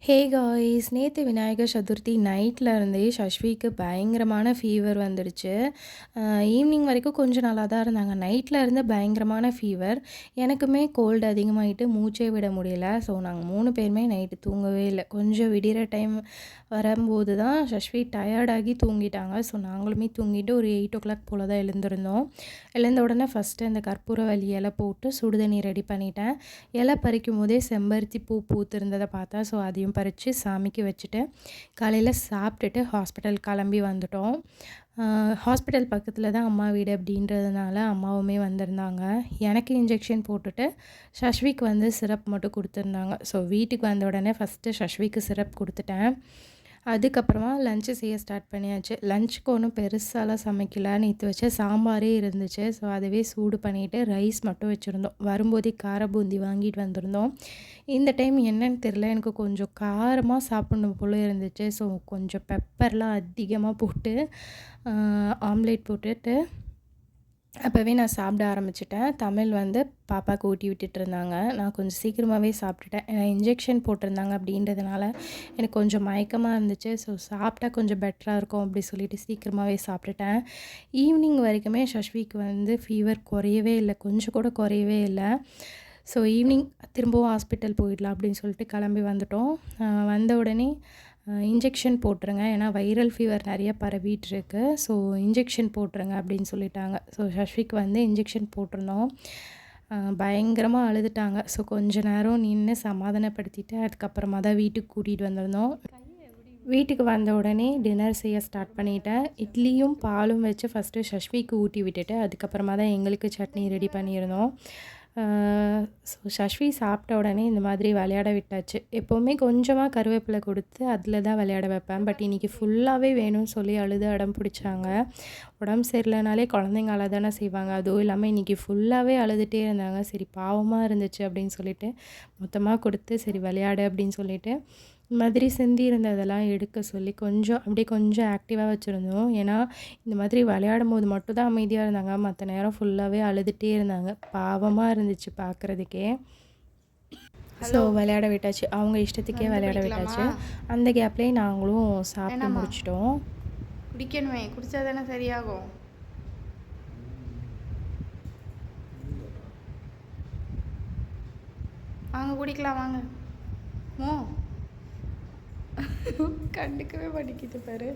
Hey guys! நேத்து விநாயகர் சதுர்த்தி நைட்ல இருந்தே சஷ்விக்கு பயங்கரமான ஃபீவர் வந்துடுச்சு. அ ஈவினிங் வரைக்கும் கொஞ்சம் நல்லா தான் இருந்தாங்க. நைட்ல இருந்து பயங்கரமான ஃபீவர். எனக்குமே கோல்டு அதிகமாயிட்டு மூச்சே விட முடியல. ஸோ நாங்க 3 பேருமே நைட்டு தூங்கவே இல்ல. கொஞ்சம் விடியிற டைம் வரும்போது தான் சஷ்வி டயர்டாகி தூங்கிட்டாங்க. ஸோ நாங்களுமே தூங்கிட்டு ஒரு 8:00 போல தான் எழுந்திருந்தோம். எழுந்த உடனே ஃபஸ்ட்டு அந்த கற்பூரவள்ளி இலை போட்டு சுடுதண்ணி ரெடி பண்ணிட்டேன். இலை பறிக்கும்போதே செம்பருத்தி பூ பூத்திருந்தத பார்த்தேன். ஸோ அதையும் பறித்து சாமிக்கு வச்சுட்டு காலையில் சாப்பிட்டுட்டு ஹாஸ்பிட்டல் கிளம்பி வந்துட்டோம். ஹாஸ்பிட்டல் பக்கத்தில் தான் அம்மா வீடு அப்படின்றதுனால அம்மாவுமே வந்திருந்தாங்க. எனக்கு இன்ஜெக்ஷன் போட்டுட்டு சஷ்விக்கு வந்து சிரப் மட்டும் கொடுத்துருந்தாங்க. ஸோ வீட்டுக்கு வந்த உடனே ஃபஸ்ட்டு சஷ்விக்கு சிரப் கொடுத்துட்டேன். அதுக்கப்புறமா லன்ச்சு செய்ய ஸ்டார்ட் பண்ணியாச்சு. லன்ச்சுக்கு ஒன்றும் பெருசாலாம் சமைக்கல. நேற்று வச்ச சாம்பாரே இருந்துச்சு. ஸோ அதுவே சூடு பண்ணிவிட்டு ரைஸ் மட்டும் வச்சுருந்தோம். வரும்போதே கார பூந்தி வாங்கிட்டு வந்திருந்தோம். இந்த டைம் என்னன்னு தெரில, எனக்கு கொஞ்சம் காரமாக சாப்பிடணும் போல இருந்துச்சு. ஸோ கொஞ்சம் பெப்பர்லாம் அதிகமாக போட்டு ஆம்லேட் போட்டுட்டு அப்போவே நான் சாப்பிட ஆரம்பிச்சிட்டேன். தமிழ் வந்து பாப்பாவுக்கு ஊட்டி விட்டுட்டுருந்தாங்க. நான் கொஞ்சம் சீக்கிரமாகவே சாப்பிட்டுட்டேன். ஏன்னா இன்ஜெக்ஷன் போட்டிருந்தாங்க அப்படின்றதுனால எனக்கு கொஞ்சம் மயக்கமாக இருந்துச்சு. ஸோ சாப்பிட்டா கொஞ்சம் பெட்டராக இருக்கும் அப்படி சொல்லிட்டு சீக்கிரமாகவே சாப்பிட்டுட்டேன். ஈவினிங் வரைக்குமே சஷ்விக்கு வந்து ஃபீவர் குறையவே இல்லை, கொஞ்சம் கூட குறையவே இல்லை. ஸோ ஈவினிங் திரும்பவும் ஹாஸ்பிட்டல் போயிடலாம் அப்படின்னு சொல்லிட்டு கிளம்பி வந்துட்டோம். வந்த உடனே இன்ஜெக்ஷன் போட்டுருங்க, ஏன்னா வைரல் ஃபீவர் நிறைய பரவிட்டுருக்கு. ஸோ இன்ஜெக்ஷன் போட்டுருங்க அப்படின்னு சொல்லிட்டாங்க. ஸோ சஷ்விக்கு வந்து இன்ஜெக்ஷன் போட்டிருந்தோம். பயங்கரமாக அழுதுட்டாங்க. ஸோ கொஞ்ச நேரம் நின்று சமாதானப்படுத்திட்டு அதுக்கப்புறமா தான் வீட்டுக்கு கூட்டிகிட்டு வந்திருந்தோம். வீட்டுக்கு வந்த உடனே டின்னர் செய்ய ஸ்டார்ட் பண்ணிட்டேன். இட்லியும் பாலும் வச்சு ஃபஸ்ட்டு சஷ்விக்கு ஊட்டி விட்டுட்டு அதுக்கப்புறமா தான் எங்களுக்கு சட்னி ரெடி பண்ணியிருந்தோம். ஸோ சஷ்வி சாப்பிட்ட உடனே இந்த மாதிரி விளையாட விட்டாச்சு. எப்போவுமே கொஞ்சமாக கருவேப்பிலை கொடுத்து அதில் தான் விளையாட வைப்பேன். பட் இன்றைக்கி ஃபுல்லாகவே வேணும்னு சொல்லி அழுது அடம் பிடிச்சாங்க. உடம்பு சரியில்லைனாலே குழந்தைங்க அழ தானே செய்வாங்க. அதுவும் இல்லாமல் இன்றைக்கி ஃபுல்லாகவே அழுதுகிட்டே இருந்தாங்க. சரி பாவமாக இருந்துச்சு அப்படின்னு சொல்லிட்டு மொத்தமாக கொடுத்து சரி விளையாடு அப்படின்னு சொல்லிட்டு இந்த மாதிரி சிந்தி இருந்ததெல்லாம் எடுக்க சொல்லி கொஞ்சம் ஆக்டிவாக வச்சுருந்தோம். ஏன்னா இந்த மாதிரி விளையாடும் போது மட்டும் தான் அமைதியாக இருந்தாங்க. மற்ற நேரம் ஃபுல்லாகவே அழுதுகிட்டே இருந்தாங்க. பாவமாக இருந்துச்சு பார்க்குறதுக்கே. ஸோ விளையாட விட்டாச்சு. அவங்க இஷ்டத்துக்கே விளையாட விட்டாச்சு. அந்த கேப்லேயே நாங்களும் சாப்பிட்டு முடிச்சிட்டோம். குடிக்கணுமே, குடித்தா தானே சரியாகும். வாங்க குடிக்கலாம் வாங்க. கண்டுக்கவே மாட்டேங்குது பாரு.